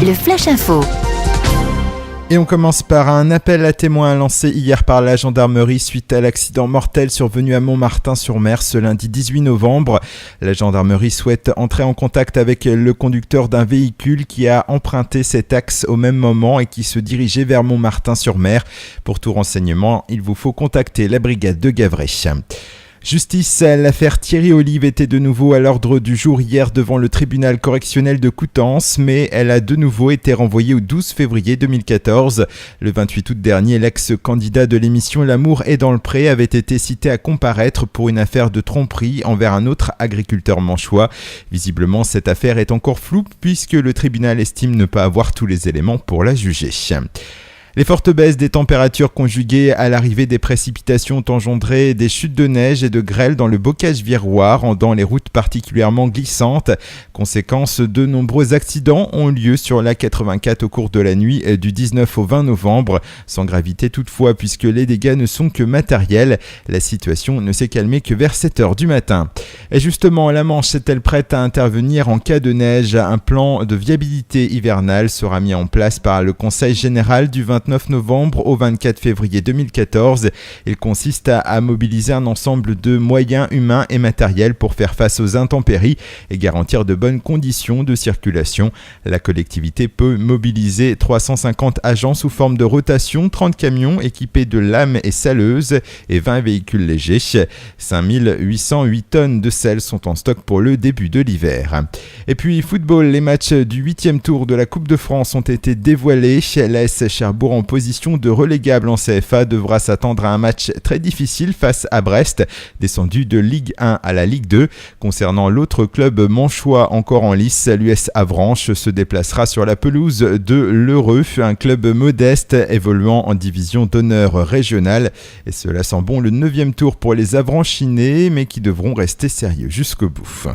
Le Flash Info. Et on commence par un appel à témoins lancé hier par la gendarmerie suite à l'accident mortel survenu à Montmartin-sur-Mer ce lundi 18 novembre. La gendarmerie souhaite entrer en contact avec le conducteur d'un véhicule qui a emprunté cet axe au même moment et qui se dirigeait vers Montmartin-sur-Mer. Pour tout renseignement, il vous faut contacter la brigade de Gavray. Justice, l'affaire Thierry Olive était de nouveau à l'ordre du jour hier devant le tribunal correctionnel de Coutances, mais elle a de nouveau été renvoyée au 12 février 2014. Le 28 août dernier, l'ex-candidat de l'émission L'amour est dans le pré avait été cité à comparaître pour une affaire de tromperie envers un autre agriculteur manchois. Visiblement, cette affaire est encore floue puisque le tribunal estime ne pas avoir tous les éléments pour la juger. Les fortes baisses des températures conjuguées à l'arrivée des précipitations ont engendré des chutes de neige et de grêle dans le bocage virois, rendant les routes particulièrement glissantes. Conséquence, de nombreux accidents ont lieu sur l'A84 au cours de la nuit du 19 au 20 novembre, sans gravité toutefois puisque les dégâts ne sont que matériels. La situation ne s'est calmée que vers 7h du matin. Et justement, la Manche est-elle prête à intervenir en cas de neige ? Un plan de viabilité hivernale sera mis en place par le Conseil général du 29 novembre au 24 février 2014. Il consiste à mobiliser un ensemble de moyens humains et matériels pour faire face aux intempéries et garantir de bonnes conditions de circulation. La collectivité peut mobiliser 350 agents sous forme de rotation, 30 camions équipés de lames et saleuses et 20 véhicules légers. 5808 tonnes de sel sont en stock pour le début de l'hiver. Et puis football, les matchs du 8e tour de la Coupe de France ont été dévoilés. L'AS Cherbourg en position de relégable en CFA devra s'attendre à un match très difficile face à Brest, descendu de Ligue 1 à la Ligue 2. Concernant l'autre club manchois encore en lice, l'US Avranches se déplacera sur la pelouse de l'Heureux, un club modeste évoluant en division d'honneur régionale. Et cela sent bon le 9e tour pour les Avranchinais, mais qui devront rester sérieux jusqu'au bout.